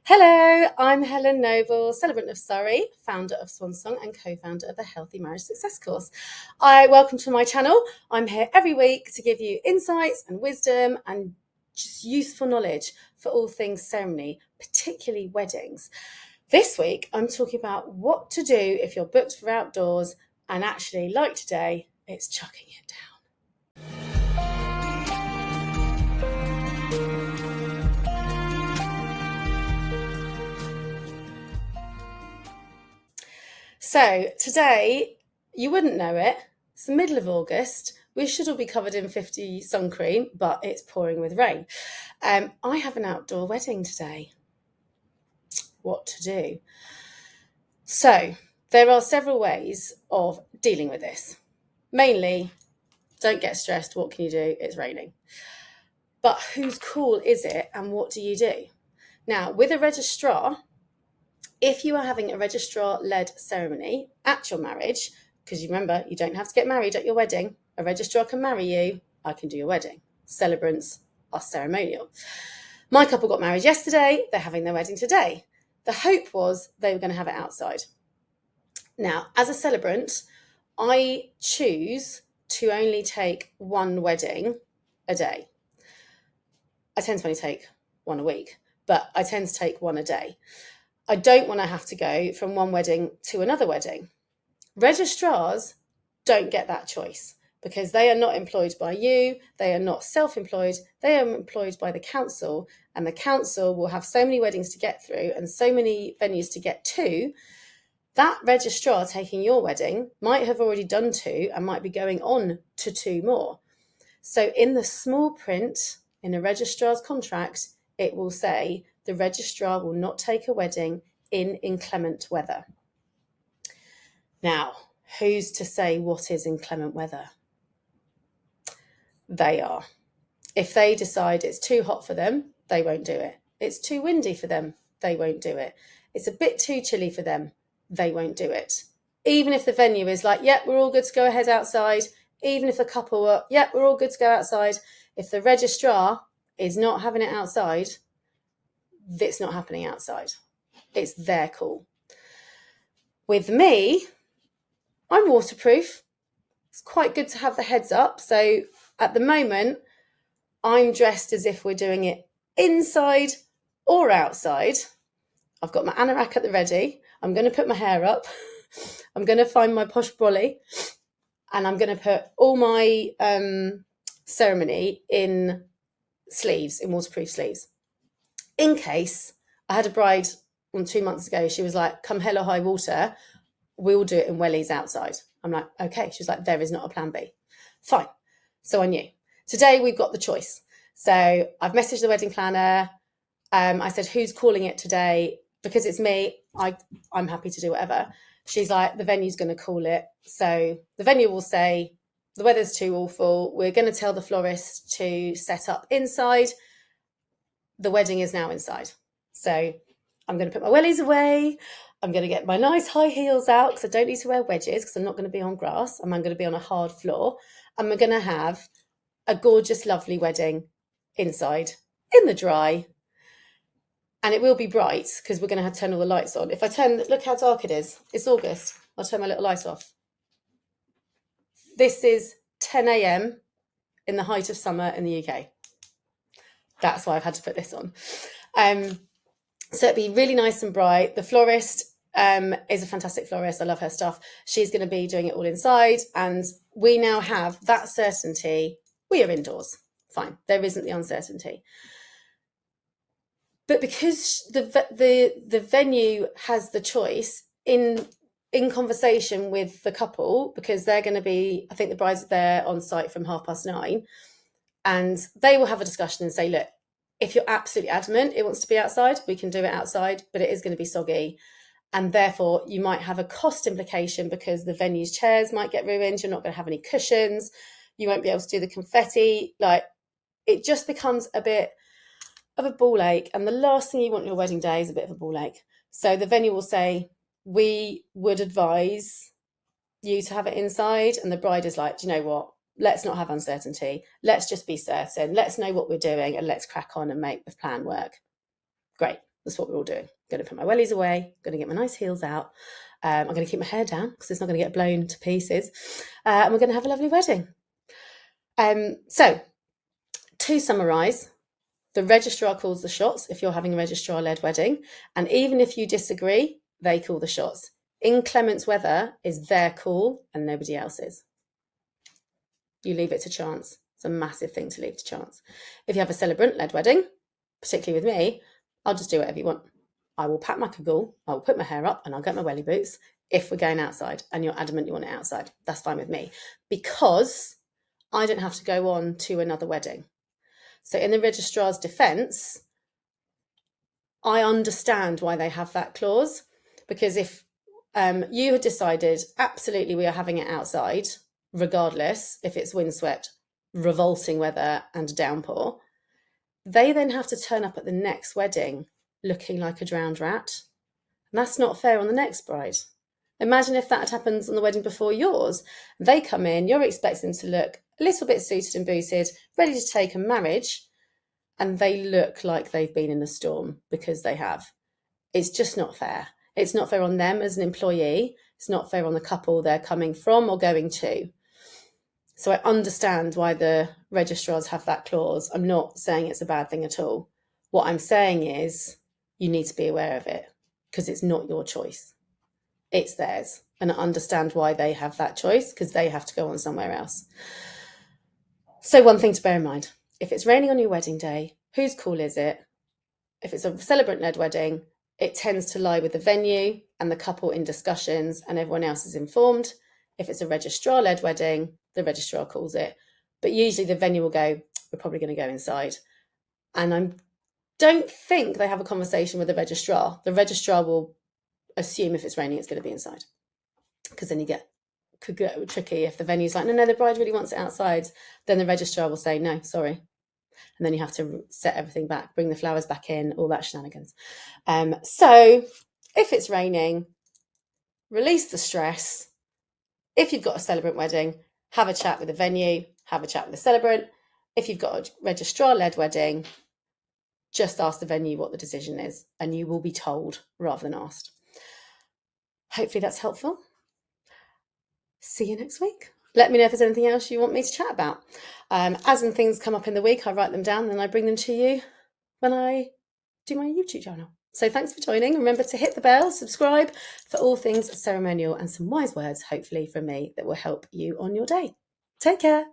Hello, I'm Helen Noble, celebrant of Surrey, founder of Swansong and co-founder of the Healthy Marriage Success Course. Welcome to my channel. I'm here every week to give you insights and wisdom and just useful knowledge for all things ceremony, particularly weddings. This week, I'm talking about what to do if you're booked for outdoors and actually, like today, it's chucking it down. So today, you wouldn't know it, it's the middle of August. We should all be covered in 50 sun cream, but it's pouring with rain. I have an outdoor wedding today. What to do? So there are several ways of dealing with this. Mainly, don't get stressed. What can you do? It's raining. But whose call is it and what do you do? Now, with a registrar, if you are having a registrar-led ceremony at your marriage, because you remember, you don't have to get married at your wedding. A registrar can marry you. I can do your wedding. Celebrants are ceremonial. My couple got married yesterday. They're having their wedding today. The hope was they were going to have it outside. Now, as a celebrant, I choose to only take one wedding a day. I tend to only take one a week, but I tend to take one a day. I don't want to have to go from one wedding to another wedding. Registrars don't get that choice because they are not employed by you. They are not self-employed. They are employed by the council, and the council will have so many weddings to get through and so many venues to get to. That registrar taking your wedding might have already done two and might be going on to two more. So in the small print in a registrar's contract, it will say the registrar will not take a wedding in inclement weather. Now, who's to say what is inclement weather? They are. If they decide it's too hot for them, they won't do it. It's too windy for them, they won't do it. It's a bit too chilly for them, they won't do it. Even if the venue is like, yep, we're all good to go ahead outside. Even if the couple were, yep, we're all good to go outside. If the registrar is not having it outside, it's not happening outside. It's their call. With me, I'm waterproof. It's quite good to have the heads up. So at the moment, I'm dressed as if we're doing it inside or outside. I've got my anorak at the ready. I'm going to put my hair up. I'm going to find my posh brolly, and I'm going to put all my ceremony in sleeves, in waterproof sleeves. In case I had a bride 2 months ago, she was like, come hell or high water, we'll do it in wellies outside. I'm like, okay. She was like, there is not a plan B. Fine. So I knew. Today we've got the choice. So I've messaged the wedding planner. I said, who's calling it today? Because it's me, I'm happy to do whatever. She's like, the venue's going to call it. So the venue will say, the weather's too awful. We're going to tell the florist to set up inside. The wedding is now inside. So I'm going to put my wellies away. I'm going to get my nice high heels out because I don't need to wear wedges because I'm not going to be on grass. I'm going to be on a hard floor. And we're going to have a gorgeous, lovely wedding inside in the dry. And it will be bright because we're going to have to turn all the lights on. If I turn, look how dark it is. It's August. I'll turn my little light off. This is 10 a.m. in the height of summer in the UK. That's why I've had to put this on. So it'd be really nice and bright. The florist is a fantastic florist. I love her stuff. She's going to be doing it all inside. And we now have that certainty. We are indoors. Fine. There isn't the uncertainty. But because the venue has the choice in conversation with the couple, because they're going to be, I think the brides are there on site from 9:30, and they will have a discussion and say, look, if you're absolutely adamant it wants to be outside, we can do it outside, but it is going to be soggy. And therefore you might have a cost implication because the venue's chairs might get ruined. You're not going to have any cushions. You won't be able to do the confetti. Like, it just becomes a bit of a ball ache. And the last thing you want on your wedding day is a bit of a ball ache. So the venue will say, we would advise you to have it inside. And the bride is like, do you know what? Let's not have uncertainty. Let's just be certain. Let's know what we're doing and let's crack on and make the plan work. Great. That's what we're all doing. I'm going to put my wellies away. I'm going to get my nice heels out. I'm going to keep my hair down because it's not going to get blown to pieces. And we're going to have a lovely wedding. So, to summarise, the registrar calls the shots if you're having a registrar-led wedding. And even if you disagree, they call the shots. Inclement weather is their call and nobody else's. You leave it to chance. It's a massive thing to leave to chance. If you have a celebrant-led wedding, particularly with me, I'll just do whatever you want. I will pack my cagoule, I will put my hair up, and I'll get my welly boots if we're going outside and you're adamant you want it outside. That's fine with me because I don't have to go on to another wedding. So in the registrar's defence, I understand why they have that clause, because if you had decided absolutely we are having it outside, regardless if it's windswept, revolting weather and downpour, they then have to turn up at the next wedding looking like a drowned rat. And that's not fair on the next bride. Imagine if that happens on the wedding before yours. They come in, you're expecting them to look a little bit suited and booted, ready to take a marriage, and they look like they've been in a storm because they have. It's just not fair. It's not fair on them as an employee. It's not fair on the couple they're coming from or going to. So I understand why the registrars have that clause. I'm not saying it's a bad thing at all. What I'm saying is you need to be aware of it because it's not your choice. It's theirs. And I understand why they have that choice because they have to go on somewhere else. So one thing to bear in mind, if it's raining on your wedding day, whose call is it? If it's a celebrant-led wedding, it tends to lie with the venue and the couple in discussions and everyone else is informed. If it's a registrar-led wedding, the registrar calls it. But usually the venue will go, we're probably going to go inside. And I don't think they have a conversation with the registrar. The registrar will assume if it's raining, it's going to be inside. Because then could get tricky if the venue's like, no, the bride really wants it outside. Then the registrar will say, no, sorry. And then you have to set everything back, bring the flowers back in, all that shenanigans. So if it's raining, release the stress. If you've got a celebrant wedding, have a chat with the venue, have a chat with the celebrant. If you've got a registrar-led wedding, just ask the venue what the decision is and you will be told rather than asked. Hopefully that's helpful. See you next week. Let me know if there's anything else you want me to chat about. As and things come up in the week, I write them down and I bring them to you when I do my YouTube channel. So thanks for joining. Remember to hit the bell, subscribe for all things ceremonial and some wise words, hopefully from me, that will help you on your day. Take care.